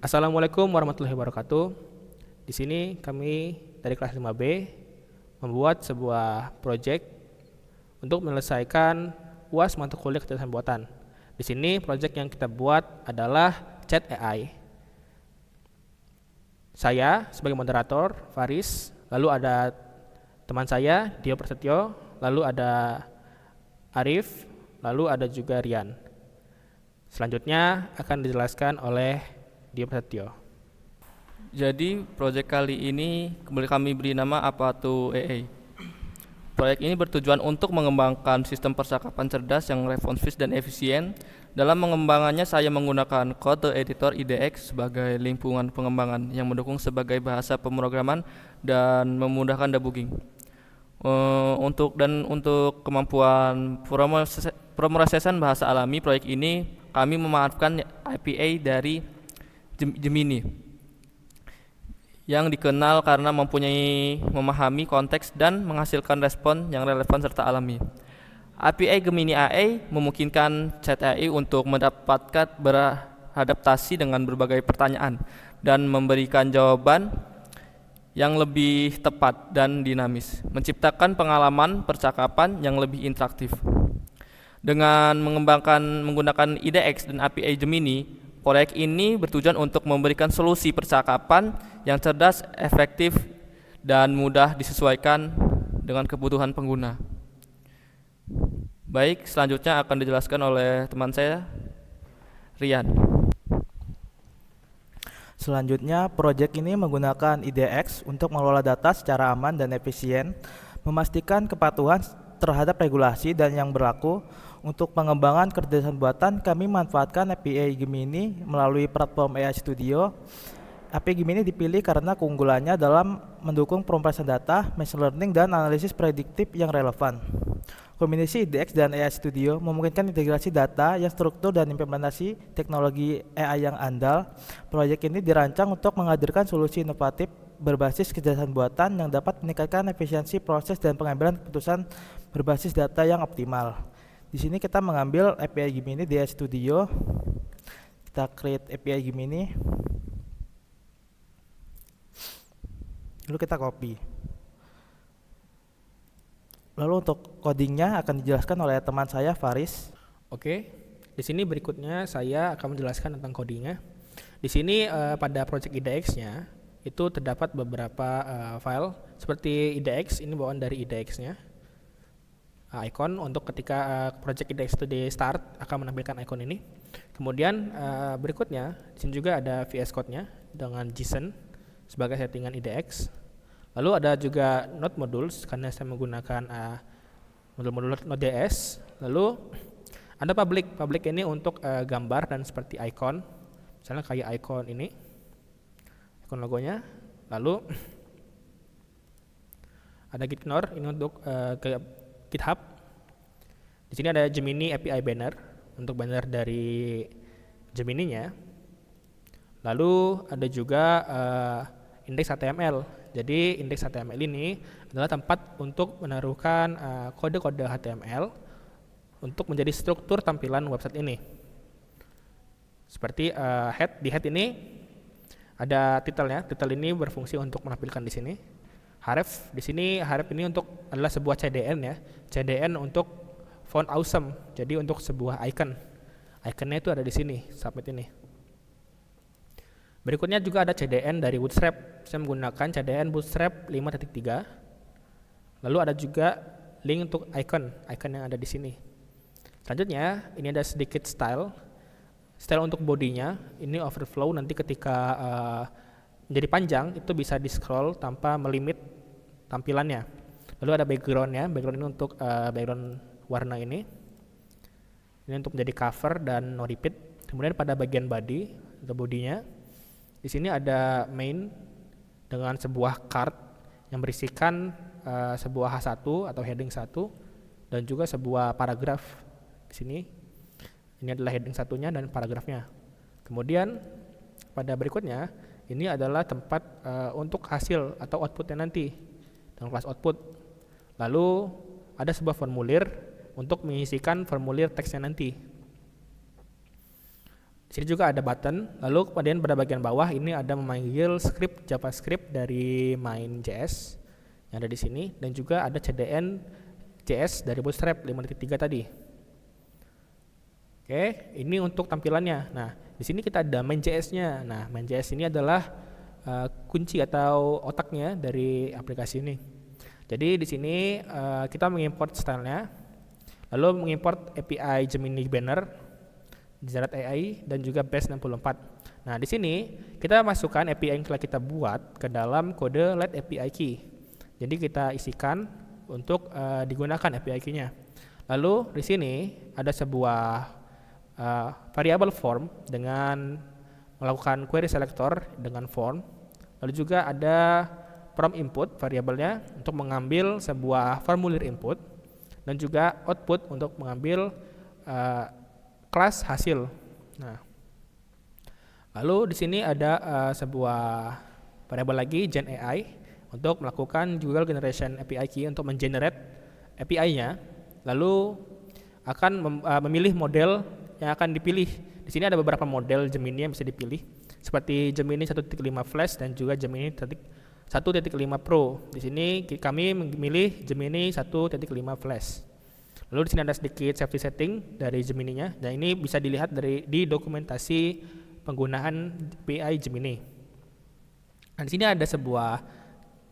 Assalamualaikum warahmatullahi wabarakatuh. Di sini kami dari kelas 5B membuat sebuah proyek untuk menyelesaikan UAS mata kuliah kecerdasan buatan. Di sini proyek yang kita buat adalah chat AI. Saya sebagai moderator, Faris, lalu ada teman saya, Dio Prasetyo, lalu ada Arif, lalu ada juga Rian. Selanjutnya akan dijelaskan oleh Dio Prasetyo. Jadi proyek kali ini kembali kami beri nama apa tuh AI. Proyek ini bertujuan untuk mengembangkan sistem percakapan cerdas yang responsif dan efisien. Dalam pengembangannya saya menggunakan kode editor IDX sebagai lingkungan pengembangan yang mendukung sebagai bahasa pemrograman dan memudahkan debugging. Untuk kemampuan pemrosesan bahasa alami proyek ini kami memanfaatkan API dari Gemini yang dikenal karena memahami konteks dan menghasilkan respon yang relevan serta alami. API Gemini AI memungkinkan chat AI untuk mendapatkan beradaptasi dengan berbagai pertanyaan dan memberikan jawaban yang lebih tepat dan dinamis, menciptakan pengalaman percakapan yang lebih interaktif. Dengan menggunakan IDX dan API Gemini, proyek ini bertujuan untuk memberikan solusi percakapan yang cerdas, efektif, dan mudah disesuaikan dengan kebutuhan pengguna. Baik, selanjutnya akan dijelaskan oleh teman saya, Rian. Selanjutnya, proyek ini menggunakan IDX untuk mengelola data secara aman dan efisien, memastikan kepatuhan terhadap regulasi dan yang berlaku. Untuk pengembangan kecerdasan buatan, kami manfaatkan API Gemini melalui platform AI Studio. API Gemini dipilih karena keunggulannya dalam mendukung pemrosesan data, machine learning, dan analisis prediktif yang relevan. Kombinasi IDX dan AI Studio memungkinkan integrasi data yang struktur dan implementasi teknologi AI yang andal. Proyek ini dirancang untuk menghadirkan solusi inovatif berbasis kecerdasan buatan yang dapat meningkatkan efisiensi proses dan pengambilan keputusan berbasis data yang optimal. Di sini kita mengambil API Gemini di AI Studio. Kita create API Gemini. Lalu kita copy. Lalu untuk codingnya akan dijelaskan oleh teman saya, Faris. Oke, di sini berikutnya saya akan menjelaskan tentang codingnya. Di sini pada project IDX-nya itu terdapat beberapa file seperti IDX, ini bawaan dari IDX-nya. Icon untuk ketika project IDX itu di start akan menampilkan icon ini. Kemudian berikutnya di sini juga ada VS Code-nya dengan JSON sebagai settingan IDX. Lalu ada juga Node modules karena saya menggunakan modul-modul Node.js. Lalu ada public ini untuk gambar dan seperti icon, misalnya kayak icon ini, icon logonya. Lalu ada Gitignore ini untuk GitHub. Di sini ada Gemini API banner untuk banner dari Gemini-nya. Lalu ada juga index HTML. Jadi index HTML ini adalah tempat untuk menaruhkan kode-kode HTML untuk menjadi struktur tampilan website ini. Seperti di head ini ada title-nya. Title ini berfungsi untuk menampilkan di sini. Href di sini ini adalah sebuah CDN ya. CDN untuk font awesome. Jadi untuk sebuah icon. Iconnya itu ada di sini, submit ini. Berikutnya juga ada CDN dari Bootstrap. Saya menggunakan CDN Bootstrap 5.3. Lalu ada juga link untuk icon yang ada di sini. Selanjutnya ini ada sedikit style untuk bodinya. Ini overflow, nanti ketika menjadi panjang itu bisa di scroll tanpa melimit tampilannya. Lalu ada background ini untuk background warna ini untuk menjadi cover dan no repeat. Kemudian pada bagian body atau bodinya, di sini ada main dengan sebuah card yang berisikan sebuah H1 atau heading 1 dan juga sebuah paragraf di sini. Ini adalah heading satunya dan paragrafnya. Kemudian pada berikutnya ini adalah tempat untuk hasil atau outputnya nanti dalam kelas output. Lalu ada sebuah formulir untuk mengisikan formulir teksnya nanti. Di Di sini juga ada button, lalu kemudian pada bagian bawah ini ada memanggil script JavaScript dari main.js yang ada di sini, dan juga ada CDN JS dari Bootstrap 5.3 tadi. Oke, ini untuk tampilannya. Nah, di sini kita ada main.js-nya. Nah, main.js ini adalah kunci atau otaknya dari aplikasi ini. Jadi di sini kita mengimport stylenya, lalu mengimport API Gemini Banner, Generate AI, dan juga Base64. Nah, di sini kita masukkan API yang telah kita buat ke dalam kode let API key. Jadi kita isikan untuk digunakan API key-nya. Lalu di sini ada sebuah variable form dengan melakukan query selector dengan form. Lalu juga ada prompt input variabelnya untuk mengambil sebuah formulir input, dan juga output untuk mengambil kelas hasil. Nah, lalu di sini ada sebuah variabel lagi gen AI untuk melakukan Google Generation API Key untuk mengenerate API-nya, lalu akan memilih model yang akan dipilih. Di sini ada beberapa model Gemini yang bisa dipilih, seperti Gemini 1.5 Flash dan juga Gemini 1.5 Pro. Di sini kami memilih Gemini 1.5 Flash. Lalu di sini ada sedikit safety setting dari Gemini-nya, dan ini bisa dilihat di dokumentasi penggunaan API Gemini. Nah, di sini ada sebuah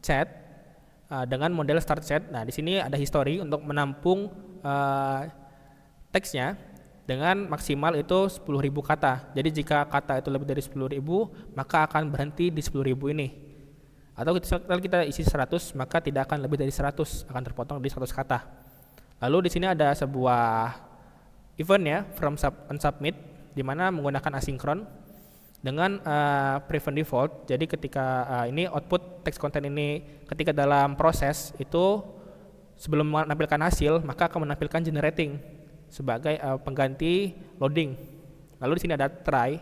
chat dengan model start chat. Nah, di sini ada history untuk menampung teksnya dengan maksimal itu 10.000 kata. Jadi jika kata itu lebih dari 10.000, maka akan berhenti di 10.000 ini. Atau kalau kita isi 100, maka tidak akan lebih dari 100, akan terpotong di 100 kata. Lalu di sini ada sebuah event ya, from and submit, di mana menggunakan asinkron dengan prevent default. Jadi ketika ini output text content ini ketika dalam proses itu sebelum menampilkan hasil, maka akan menampilkan generating sebagai pengganti loading. Lalu di sini ada try.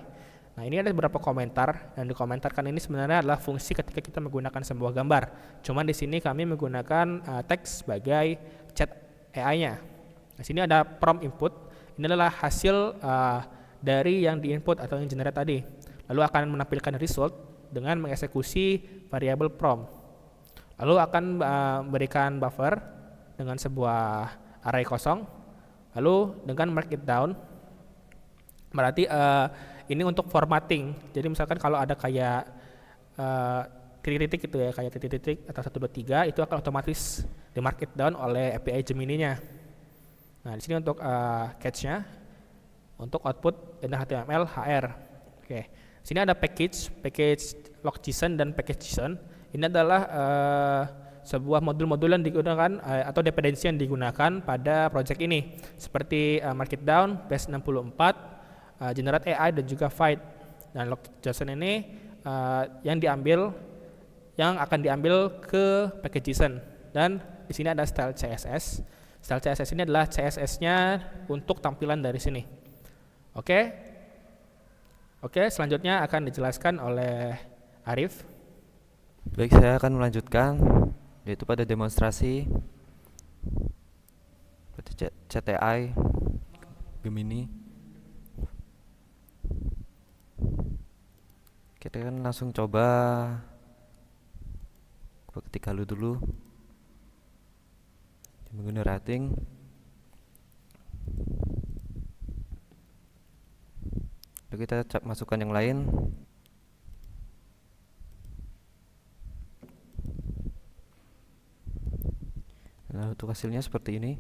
Nah, ini ada beberapa komentar, dan dikomentarkan ini sebenarnya adalah fungsi ketika kita menggunakan sebuah gambar. Cuman di sini kami menggunakan teks sebagai chat AI-nya. Di sini ada prompt input. Ini adalah hasil dari yang diinput atau yang generate tadi. Lalu akan menampilkan result dengan mengeksekusi variabel prompt. Lalu akan memberikan buffer dengan sebuah array kosong. Lalu dengan mark it down, berarti ini untuk formatting. Jadi misalkan kalau ada kayak titik-titik gitu ya, kayak titik-titik atau 1, 2, 3, itu akan otomatis di mark it down oleh API Gemini-nya. Nah, di sini untuk catch-nya, untuk output HTML HR. Oke. Di sini ada package log.json dan package.json. Ini adalah sebuah modul-modul yang digunakan atau dependensi yang digunakan pada project ini, seperti Markdown, Base64, Generate AI, dan juga Fight. Dan log.json ini yang akan diambil ke package.json. Dan di sini ada style CSS. Style CSS ini adalah CSS-nya untuk tampilan dari sini. Oke, selanjutnya akan dijelaskan oleh Arif. Baik, saya akan melanjutkan, yaitu pada demonstrasi chat AI Gemini. Kita kan langsung coba ketik halo dulu, menggunakan rating. Lalu kita masukkan yang lain. Nah, untuk hasilnya seperti ini.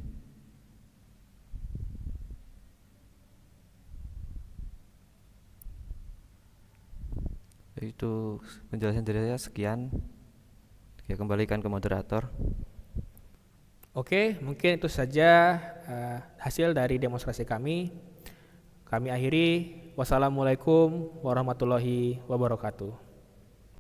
Itu penjelasan dari saya, sekian. Saya kembalikan ke moderator. Oke, mungkin itu saja hasil dari demonstrasi kami. Kami akhiri. Wassalamualaikum warahmatullahi wabarakatuh.